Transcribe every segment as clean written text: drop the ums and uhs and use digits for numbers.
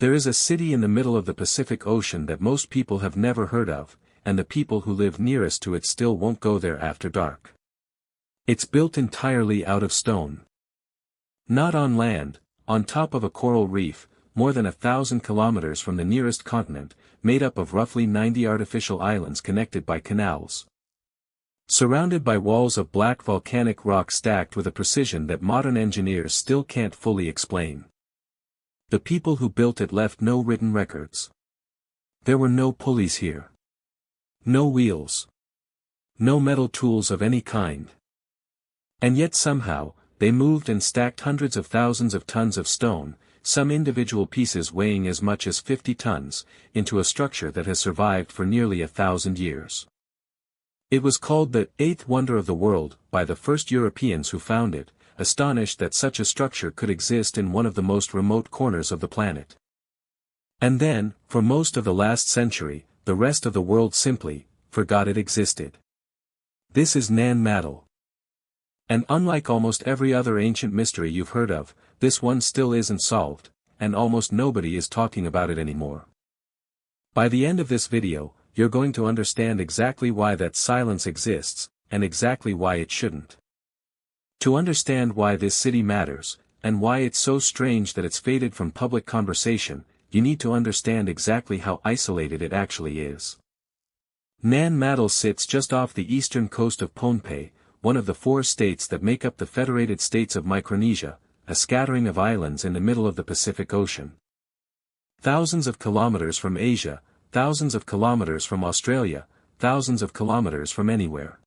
There is a city in the middle of the Pacific Ocean that most people have never heard of, and the people who live nearest to it still won't go there after dark. It's built entirely out of stone. Not on land, on top of a coral reef, more than 1,000 kilometers from the nearest continent, made up of roughly 90 artificial islands connected by canals. Surrounded by walls of black volcanic rock stacked with a precision that modern engineers still can't fully explain. The people who built it left no written records. There were no pulleys here. No wheels. No metal tools of any kind. And yet somehow, they moved and stacked hundreds of thousands of tons of stone, some individual pieces weighing as much as 50 tons, into a structure that has survived for nearly 1,000 years. It was called the eighth wonder of the world by the first Europeans who found it, astonished that such a structure could exist in one of the most remote corners of the planet. And then, for most of the last century, the rest of the world simply forgot it existed. This is Nan Madol. And unlike almost every other ancient mystery you've heard of, this one still isn't solved, and almost nobody is talking about it anymore. By the end of this video, you're going to understand exactly why that silence exists, and exactly why it shouldn't. To understand why this city matters, and why it's so strange that it's faded from public conversation, you need to understand exactly how isolated it actually is. Nan Madol sits just off the eastern coast of Pohnpei, one of the 4 states that make up the Federated States of Micronesia, a scattering of islands in the middle of the Pacific Ocean. Thousands of kilometers from Asia, thousands of kilometers from Australia, thousands of kilometers from anywhere.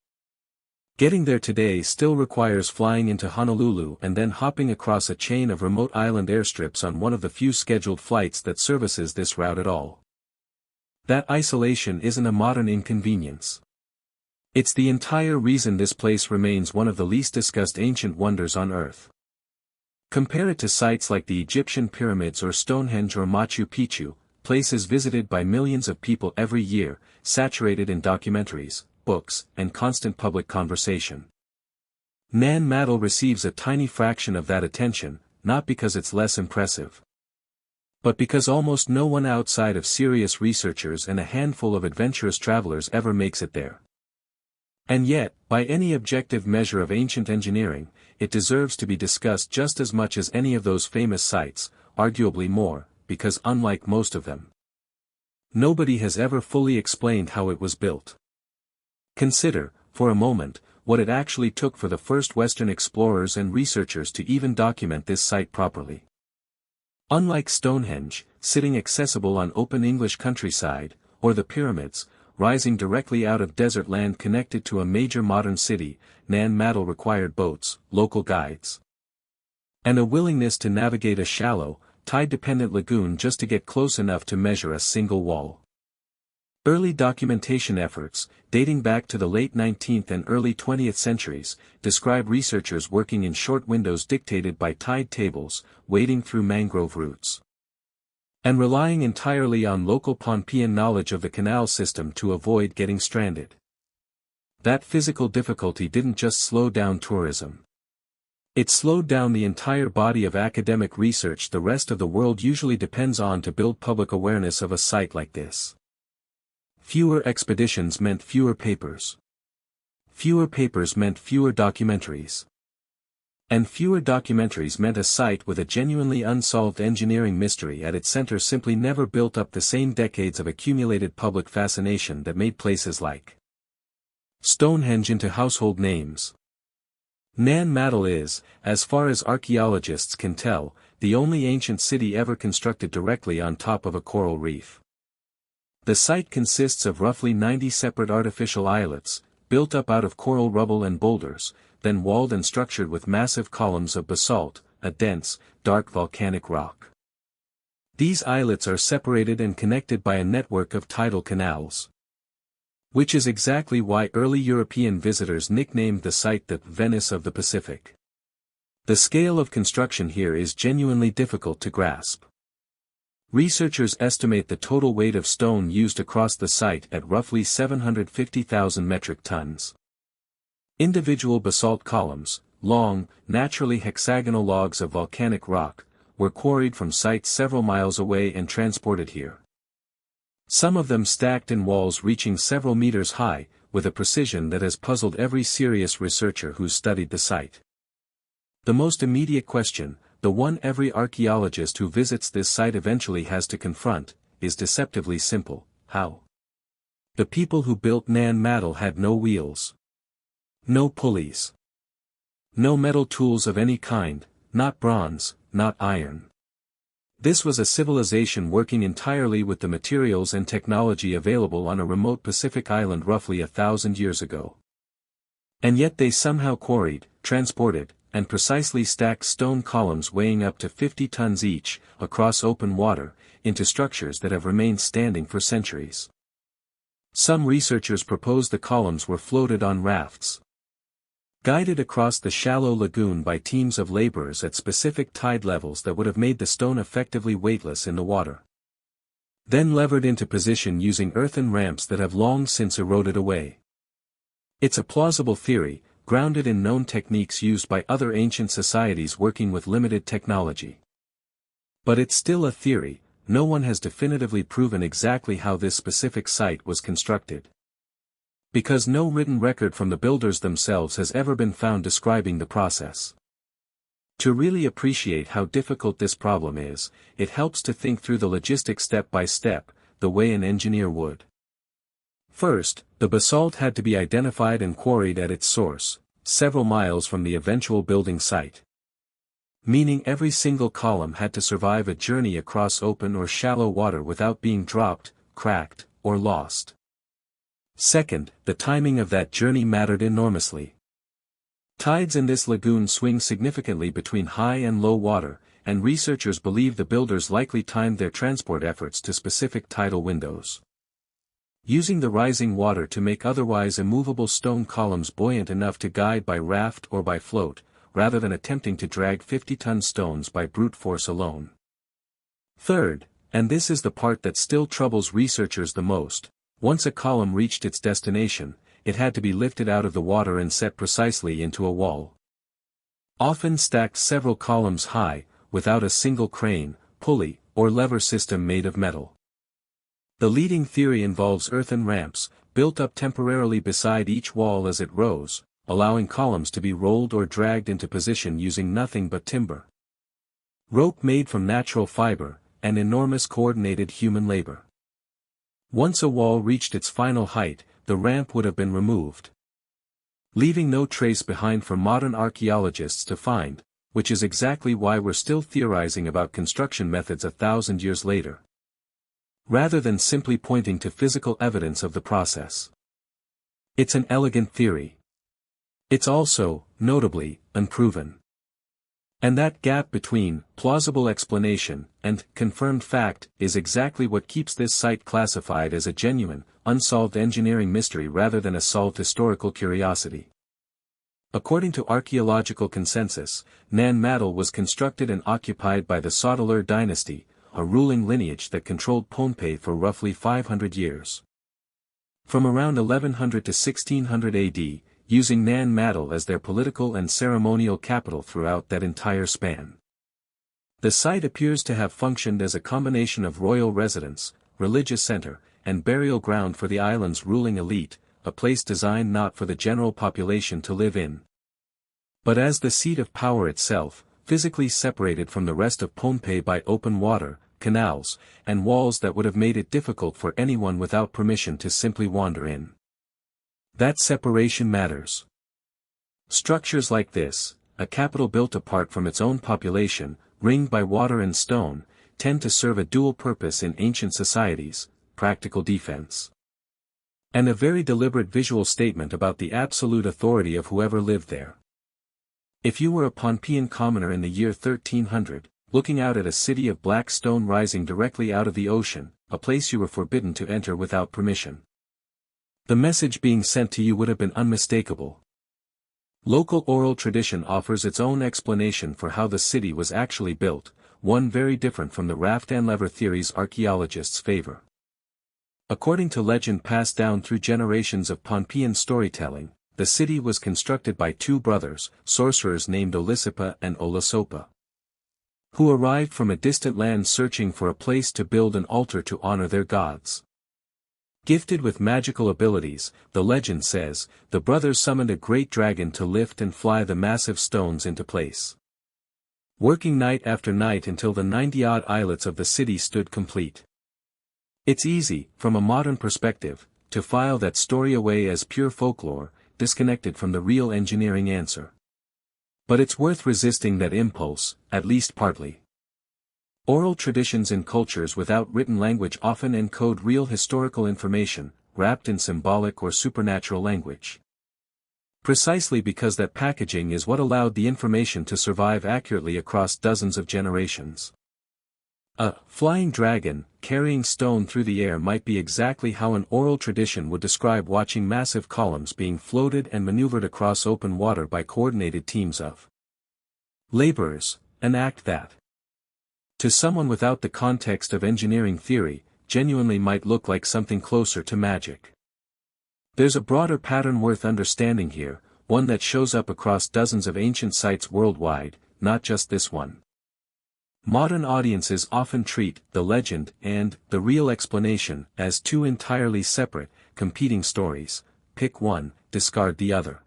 Getting there today still requires flying into Honolulu and then hopping across a chain of remote island airstrips on one of the few scheduled flights that services this route at all. That isolation isn't a modern inconvenience. It's the entire reason this place remains one of the least discussed ancient wonders on Earth. Compare it to sites like the Egyptian pyramids or Stonehenge or Machu Picchu, places visited by millions of people every year, saturated in documentaries, books, and constant public conversation. Nan Madol receives a tiny fraction of that attention, not because it's less impressive, but because almost no one outside of serious researchers and a handful of adventurous travelers ever makes it there. And yet, by any objective measure of ancient engineering, it deserves to be discussed just as much as any of those famous sites, arguably more, because unlike most of them, nobody has ever fully explained how it was built. Consider, for a moment, what it actually took for the first Western explorers and researchers to even document this site properly. Unlike Stonehenge, sitting accessible on open English countryside, or the pyramids, rising directly out of desert land connected to a major modern city, Nan Madol required boats, local guides, and a willingness to navigate a shallow, tide-dependent lagoon just to get close enough to measure a single wall. Early documentation efforts, dating back to the late 19th and early 20th centuries, describe researchers working in short windows dictated by tide tables, wading through mangrove roots, and relying entirely on local Pohnpeian knowledge of the canal system to avoid getting stranded. That physical difficulty didn't just slow down tourism. It slowed down the entire body of academic research the rest of the world usually depends on to build public awareness of a site like this. Fewer expeditions meant fewer papers. Fewer papers meant fewer documentaries. And fewer documentaries meant a site with a genuinely unsolved engineering mystery at its center simply never built up the same decades of accumulated public fascination that made places like Stonehenge into household names. Nan Madol is, as far as archaeologists can tell, the only ancient city ever constructed directly on top of a coral reef. The site consists of roughly 90 separate artificial islets, built up out of coral rubble and boulders, then walled and structured with massive columns of basalt, a dense, dark volcanic rock. These islets are separated and connected by a network of tidal canals, which is exactly why early European visitors nicknamed the site the Venice of the Pacific. The scale of construction here is genuinely difficult to grasp. Researchers estimate the total weight of stone used across the site at roughly 750,000 metric tons. Individual basalt columns, long, naturally hexagonal logs of volcanic rock, were quarried from sites several miles away and transported here. Some of them stacked in walls reaching several meters high, with a precision that has puzzled every serious researcher who's studied the site. The most immediate question, the one every archaeologist who visits this site eventually has to confront, is deceptively simple: how? The people who built Nan Madol had no wheels. No pulleys. No metal tools of any kind, not bronze, not iron. This was a civilization working entirely with the materials and technology available on a remote Pacific island roughly 1,000 years ago. And yet they somehow quarried, transported, and precisely stacked stone columns weighing up to 50 tons each, across open water, into structures that have remained standing for centuries. Some researchers propose the columns were floated on rafts, guided across the shallow lagoon by teams of laborers at specific tide levels that would have made the stone effectively weightless in the water. Then levered into position using earthen ramps that have long since eroded away. It's a plausible theory, grounded in known techniques used by other ancient societies working with limited technology. But it's still a theory. No one has definitively proven exactly how this specific site was constructed. Because no written record from the builders themselves has ever been found describing the process. To really appreciate how difficult this problem is, it helps to think through the logistics step by step, the way an engineer would. First, the basalt had to be identified and quarried at its source, several miles from the eventual building site. Meaning every single column had to survive a journey across open or shallow water without being dropped, cracked, or lost. Second, the timing of that journey mattered enormously. Tides in this lagoon swing significantly between high and low water, and researchers believe the builders likely timed their transport efforts to specific tidal windows. Using the rising water to make otherwise immovable stone columns buoyant enough to guide by raft or by float, rather than attempting to drag 50-ton stones by brute force alone. Third, and this is the part that still troubles researchers the most, once a column reached its destination, it had to be lifted out of the water and set precisely into a wall. Often stacked several columns high, without a single crane, pulley, or lever system made of metal. The leading theory involves earthen ramps, built up temporarily beside each wall as it rose, allowing columns to be rolled or dragged into position using nothing but timber. Rope made from natural fiber, and enormous coordinated human labor. Once a wall reached its final height, the ramp would have been removed, leaving no trace behind for modern archaeologists to find, which is exactly why we're still theorizing about construction methods 1,000 years later. Rather than simply pointing to physical evidence of the process. It's an elegant theory. It's also, notably, unproven. And that gap between plausible explanation and confirmed fact is exactly what keeps this site classified as a genuine, unsolved engineering mystery rather than a solved historical curiosity. According to archaeological consensus, Nan Madol was constructed and occupied by the Sotalur dynasty, a ruling lineage that controlled Pohnpei for roughly 500 years. From around 1100 to 1600 AD, using Nan Madol as their political and ceremonial capital throughout that entire span. The site appears to have functioned as a combination of royal residence, religious center, and burial ground for the island's ruling elite, a place designed not for the general population to live in, but as the seat of power itself, physically separated from the rest of Pohnpei by open water, canals, and walls that would have made it difficult for anyone without permission to simply wander in. That separation matters. Structures like this, a capital built apart from its own population, ringed by water and stone, tend to serve a dual purpose in ancient societies: practical defense, and a very deliberate visual statement about the absolute authority of whoever lived there. If you were a Pohnpeian commoner in the year 1300, looking out at a city of black stone rising directly out of the ocean, a place you were forbidden to enter without permission, the message being sent to you would have been unmistakable. Local oral tradition offers its own explanation for how the city was actually built, one very different from the raft and lever theories archaeologists favor. According to legend passed down through generations of Pohnpeian storytelling, the city was constructed by two brothers, sorcerers named Olisipa and Olasopa. who arrived from a distant land searching for a place to build an altar to honor their gods. Gifted with magical abilities, the legend says, the brothers summoned a great dragon to lift and fly the massive stones into place. Working night after night until the 90-odd islets of the city stood complete. It's easy, from a modern perspective, to file that story away as pure folklore, disconnected from the real engineering answer. But it's worth resisting that impulse, at least partly. Oral traditions in cultures without written language often encode real historical information, wrapped in symbolic or supernatural language. Precisely because that packaging is what allowed the information to survive accurately across dozens of generations. A flying dragon, carrying stone through the air might be exactly how an oral tradition would describe watching massive columns being floated and maneuvered across open water by coordinated teams of laborers, an act that, to someone without the context of engineering theory, genuinely might look like something closer to magic. There's a broader pattern worth understanding here, one that shows up across dozens of ancient sites worldwide, not just this one. Modern audiences often treat the legend and the real explanation as two entirely separate, competing stories. Pick one, discard the other.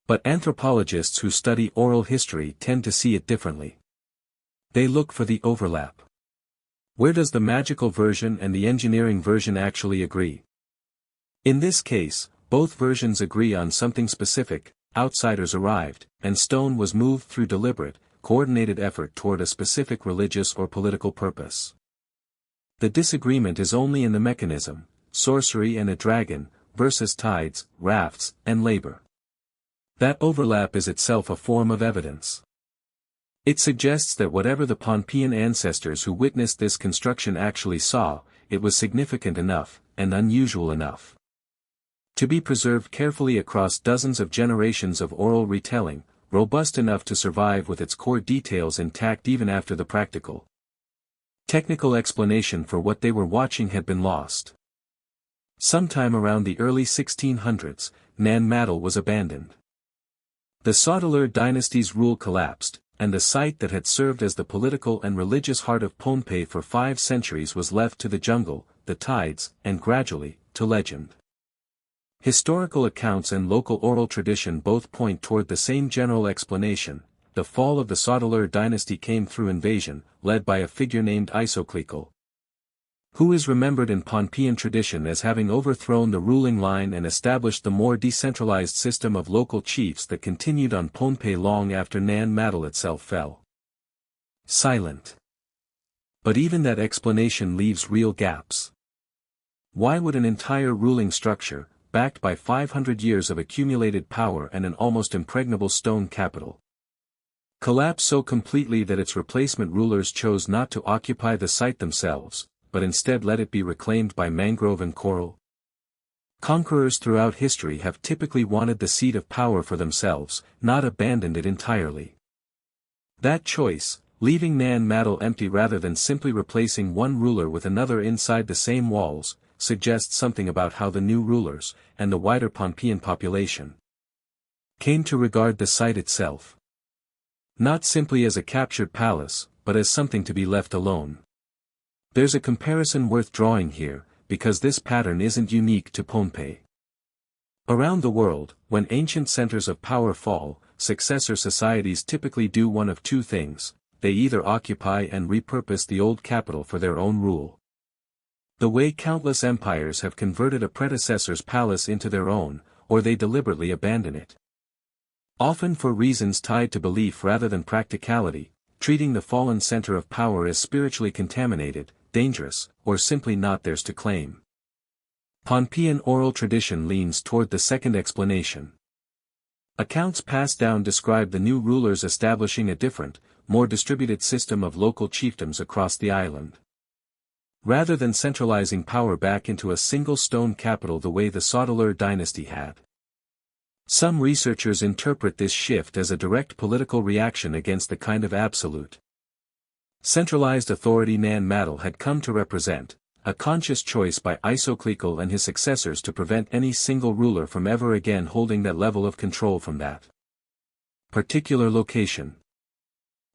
But anthropologists who study oral history tend to see it differently. They look for the overlap. Where does the magical version and the engineering version actually agree? In this case, both versions agree on something specific: outsiders arrived, and stone was moved through deliberate, coordinated effort toward a specific religious or political purpose. The disagreement is only in the mechanism: sorcery and a dragon, versus tides, rafts, and labor. That overlap is itself a form of evidence. It suggests that whatever the Pohnpeian ancestors who witnessed this construction actually saw, it was significant enough, and unusual enough, to be preserved carefully across dozens of generations of oral retelling, robust enough to survive with its core details intact even after the practical, technical explanation for what they were watching had been lost. Sometime around the early 1600s, Nan Madol was abandoned. The Sodelur dynasty's rule collapsed, and the site that had served as the political and religious heart of Pohnpei for 5 centuries was left to the jungle, the tides, and gradually, to legend. Historical accounts and local oral tradition both point toward the same general explanation: the fall of the Sodelur dynasty came through invasion, led by a figure named Isoklikal, who is remembered in Pohnpeian tradition as having overthrown the ruling line and established the more decentralized system of local chiefs that continued on Pohnpei long after Nan Madol itself fell. Silent. But even that explanation leaves real gaps. Why would an entire ruling structure, backed by 500 years of accumulated power and an almost impregnable stone capital, collapse so completely that its replacement rulers chose not to occupy the site themselves, but instead let it be reclaimed by mangrove and coral? Conquerors throughout history have typically wanted the seat of power for themselves, not abandoned it entirely. That choice, leaving Nan Madol empty rather than simply replacing one ruler with another inside the same walls, suggests something about how the new rulers, and the wider Pohnpeian population, came to regard the site itself. Not simply as a captured palace, but as something to be left alone. There's a comparison worth drawing here, because this pattern isn't unique to Pohnpei. Around the world, when ancient centers of power fall, successor societies typically do one of two things: they either occupy and repurpose the old capital for their own rule, the way countless empires have converted a predecessor's palace into their own, or they deliberately abandon it. Often for reasons tied to belief rather than practicality, treating the fallen center of power as spiritually contaminated, dangerous, or simply not theirs to claim. Pohnpeian oral tradition leans toward the second explanation. Accounts passed down describe the new rulers establishing a different, more distributed system of local chiefdoms across the island. Rather than centralizing power back into a single stone capital the way the Sodelur dynasty had. Some researchers interpret this shift as a direct political reaction against the kind of absolute, centralized authority Nan Madol had come to represent, a conscious choice by Isoklikal and his successors to prevent any single ruler from ever again holding that level of control from that particular location.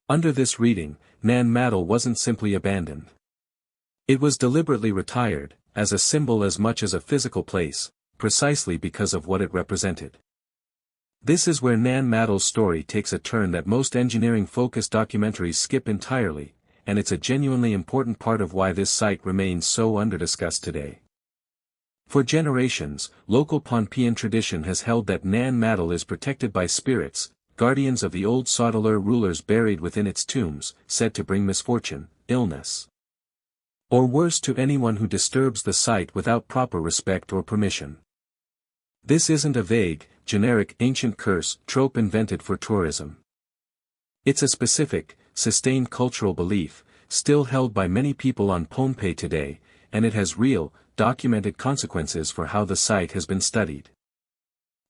Under this reading, Nan Madol wasn't simply abandoned. It was deliberately retired, as a symbol as much as a physical place, precisely because of what it represented. This is where Nan Madol's story takes a turn that most engineering-focused documentaries skip entirely, and it's a genuinely important part of why this site remains so underdiscussed today. For generations, local Pohnpeian tradition has held that Nan Madol is protected by spirits, guardians of the old Sodalur rulers buried within its tombs, said to bring misfortune, illness, or worse to anyone who disturbs the site without proper respect or permission. This isn't a vague, generic ancient curse trope invented for tourism. It's a specific, sustained cultural belief, still held by many people on Pohnpei today, and it has real, documented consequences for how the site has been studied.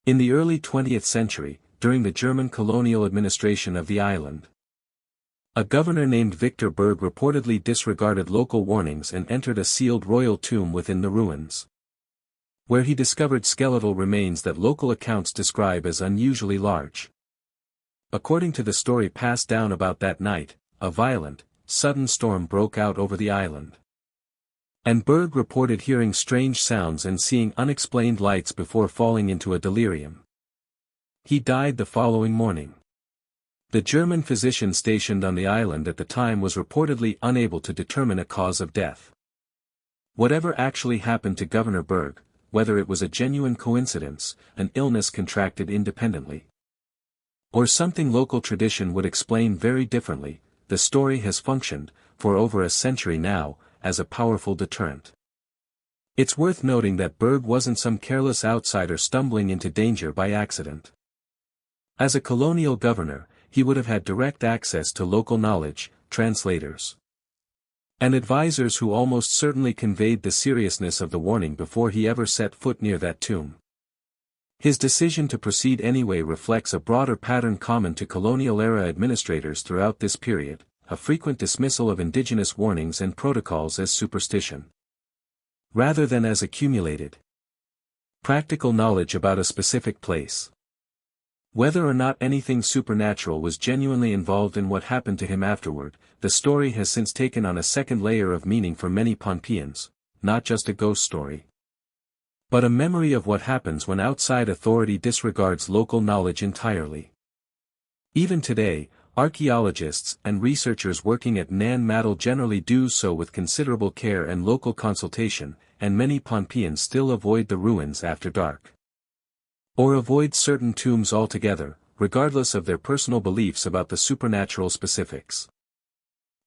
In the early 20th century, during the German colonial administration of the island, a governor named Victor Berg reportedly disregarded local warnings and entered a sealed royal tomb within the ruins, where he discovered skeletal remains that local accounts describe as unusually large. According to the story passed down about that night, a violent, sudden storm broke out over the island, and Berg reported hearing strange sounds and seeing unexplained lights before falling into a delirium. He died the following morning. The German physician stationed on the island at the time was reportedly unable to determine a cause of death. Whatever actually happened to Governor Berg, whether it was a genuine coincidence, an illness contracted independently, or something local tradition would explain very differently, the story has functioned, for over a century now, as a powerful deterrent. It's worth noting that Berg wasn't some careless outsider stumbling into danger by accident. As a colonial governor, he would have had direct access to local knowledge, translators, and advisors who almost certainly conveyed the seriousness of the warning before he ever set foot near that tomb. His decision to proceed anyway reflects a broader pattern common to colonial-era administrators throughout this period, a frequent dismissal of indigenous warnings and protocols as superstition, rather than as accumulated practical knowledge about a specific place. Whether or not anything supernatural was genuinely involved in what happened to him afterward, the story has since taken on a second layer of meaning for many Pohnpeians, not just a ghost story, but a memory of what happens when outside authority disregards local knowledge entirely. Even today, archaeologists and researchers working at Nan Madol generally do so with considerable care and local consultation, and many Pohnpeians still avoid the ruins after dark, or avoid certain tombs altogether, regardless of their personal beliefs about the supernatural specifics.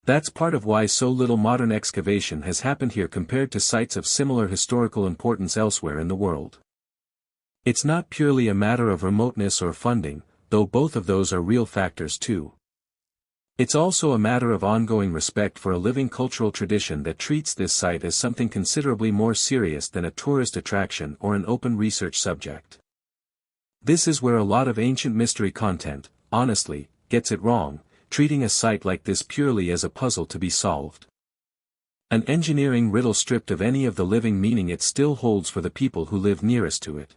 That's part of why so little modern excavation has happened here compared to sites of similar historical importance elsewhere in the world. It's not purely a matter of remoteness or funding, though both of those are real factors too. It's also a matter of ongoing respect for a living cultural tradition that treats this site as something considerably more serious than a tourist attraction or an open research subject. This is where a lot of ancient mystery content, honestly, gets it wrong, treating a site like this purely as a puzzle to be solved. An engineering riddle stripped of any of the living meaning it still holds for the people who live nearest to it.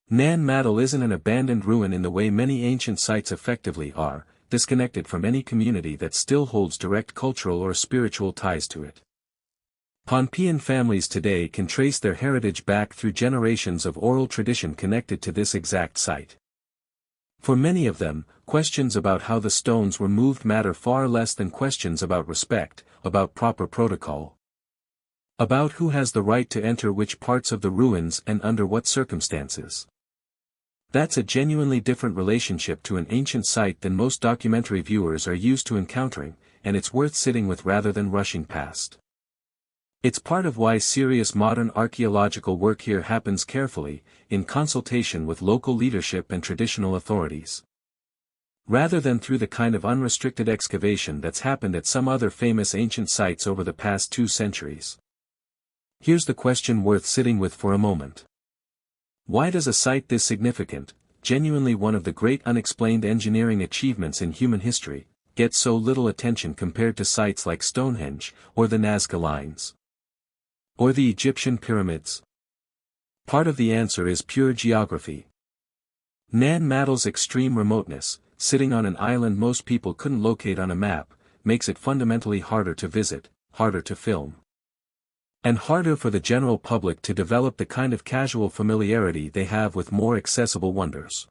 Nan Madol isn't an abandoned ruin in the way many ancient sites effectively are, disconnected from any community that still holds direct cultural or spiritual ties to it. Pohnpeian families today can trace their heritage back through generations of oral tradition connected to this exact site. For many of them, questions about how the stones were moved matter far less than questions about respect, about proper protocol, about who has the right to enter which parts of the ruins and under what circumstances. That's a genuinely different relationship to an ancient site than most documentary viewers are used to encountering, and it's worth sitting with rather than rushing past. It's part of why serious modern archaeological work here happens carefully, in consultation with local leadership and traditional authorities, rather than through the kind of unrestricted excavation that's happened at some other famous ancient sites over the past 2 centuries. Here's the question worth sitting with for a moment. Why does a site this significant, genuinely one of the great unexplained engineering achievements in human history, get so little attention compared to sites like Stonehenge, or the Nazca Lines, or the Egyptian pyramids? Part of the answer is pure geography. Nan Madol's extreme remoteness, sitting on an island most people couldn't locate on a map, makes it fundamentally harder to visit, harder to film, and harder for the general public to develop the kind of casual familiarity they have with more accessible wonders.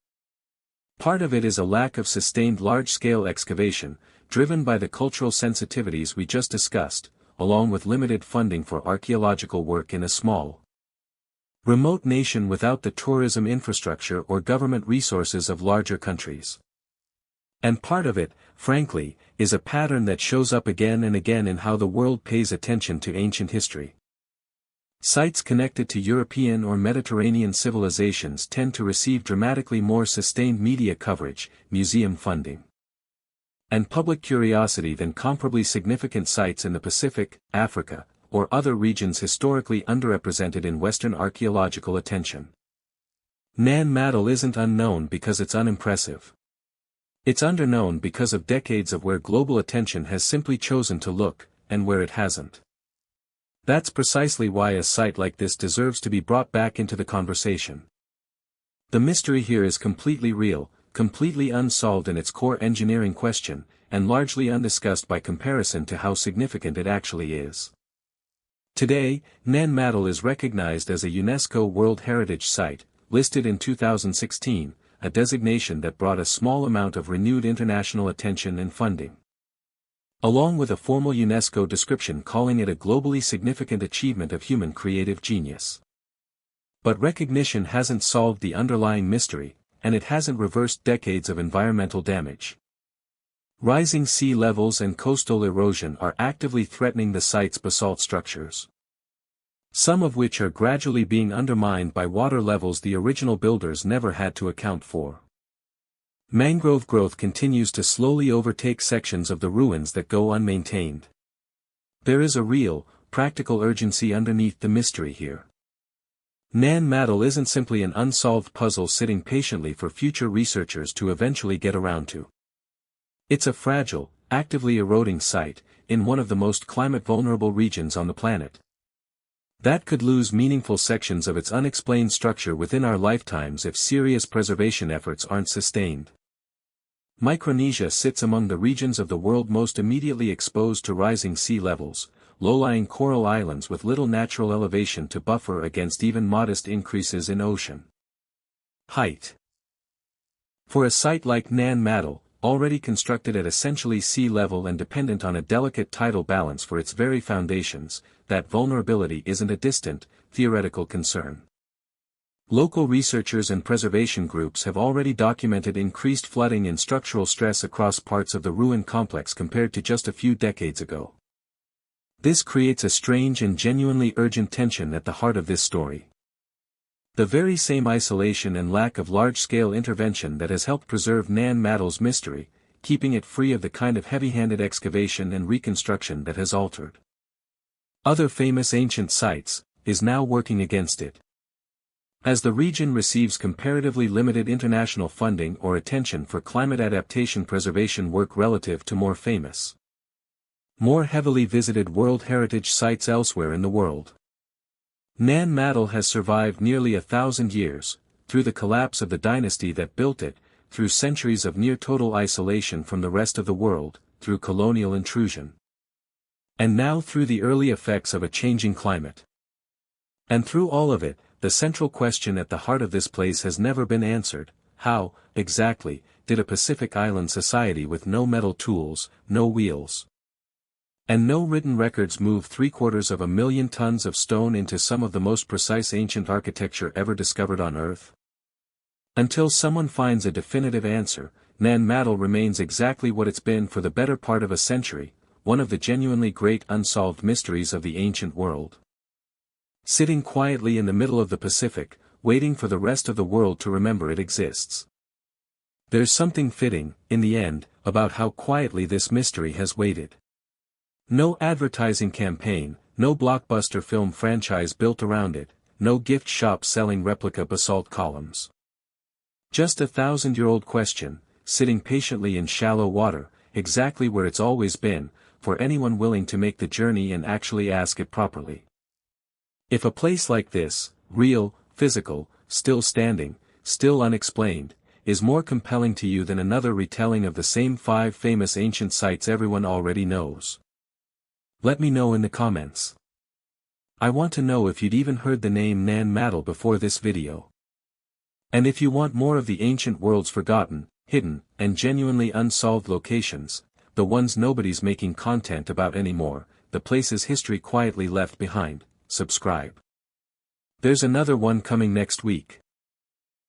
Part of it is a lack of sustained large-scale excavation, driven by the cultural sensitivities we just discussed, along with limited funding for archaeological work in a small, remote nation without the tourism infrastructure or government resources of larger countries. And part of it, frankly, is a pattern that shows up again and again in how the world pays attention to ancient history. Sites connected to European or Mediterranean civilizations tend to receive dramatically more sustained media coverage, museum funding, and public curiosity than comparably significant sites in the Pacific, Africa, or other regions historically underrepresented in Western archaeological attention. Nan Madol isn't unknown because it's unimpressive. It's underknown because of decades of where global attention has simply chosen to look, and where it hasn't. That's precisely why a site like this deserves to be brought back into the conversation. The mystery here is completely real, completely unsolved in its core engineering question, and largely undiscussed by comparison to how significant it actually is. Today, Nan Madol is recognized as a UNESCO World Heritage Site, listed in 2016, a designation that brought a small amount of renewed international attention and funding, along with a formal UNESCO description calling it a globally significant achievement of human creative genius. But recognition hasn't solved the underlying mystery, and it hasn't reversed decades of environmental damage. Rising sea levels and coastal erosion are actively threatening the site's basalt structures, some of which are gradually being undermined by water levels the original builders never had to account for. Mangrove growth continues to slowly overtake sections of the ruins that go unmaintained. There is a real, practical urgency underneath the mystery here. Nan Madol isn't simply an unsolved puzzle sitting patiently for future researchers to eventually get around to. It's a fragile, actively eroding site, in one of the most climate-vulnerable regions on the planet, that could lose meaningful sections of its unexplained structure within our lifetimes if serious preservation efforts aren't sustained. Micronesia sits among the regions of the world most immediately exposed to rising sea levels, low-lying coral islands with little natural elevation to buffer against even modest increases in ocean height. For a site like Nan Madol, already constructed at essentially sea level and dependent on a delicate tidal balance for its very foundations, that vulnerability isn't a distant, theoretical concern. Local researchers and preservation groups have already documented increased flooding and structural stress across parts of the ruin complex compared to just a few decades ago. This creates a strange and genuinely urgent tension at the heart of this story. The very same isolation and lack of large-scale intervention that has helped preserve Nan Madol's mystery, keeping it free of the kind of heavy-handed excavation and reconstruction that has altered other famous ancient sites, is now working against it. As the region receives comparatively limited international funding or attention for climate adaptation preservation work relative to more famous, more heavily visited World Heritage sites elsewhere in the world, Nan Madol has survived nearly 1,000 years, through the collapse of the dynasty that built it, through centuries of near-total isolation from the rest of the world, through colonial intrusion, and now through the early effects of a changing climate. And through all of it, the central question at the heart of this place has never been answered: how, exactly, did a Pacific island society with no metal tools, no wheels, and no written records move 750,000 tons of stone into some of the most precise ancient architecture ever discovered on Earth? Until someone finds a definitive answer, Nan Madol remains exactly what it's been for the better part of a century, one of the genuinely great unsolved mysteries of the ancient world. Sitting quietly in the middle of the Pacific, waiting for the rest of the world to remember it exists. There's something fitting, in the end, about how quietly this mystery has waited. No advertising campaign, no blockbuster film franchise built around it, no gift shop selling replica basalt columns. Just a 1,000-year-old question, sitting patiently in shallow water, exactly where it's always been, for anyone willing to make the journey and actually ask it properly. If a place like this, real, physical, still standing, still unexplained, is more compelling to you than another retelling of the same 5 famous ancient sites everyone already knows? Let me know in the comments. I want to know if you'd even heard the name Nan Madol before this video. And if you want more of the ancient world's forgotten, hidden, and genuinely unsolved locations, the ones nobody's making content about anymore, the places history quietly left behind, subscribe. There's another one coming next week.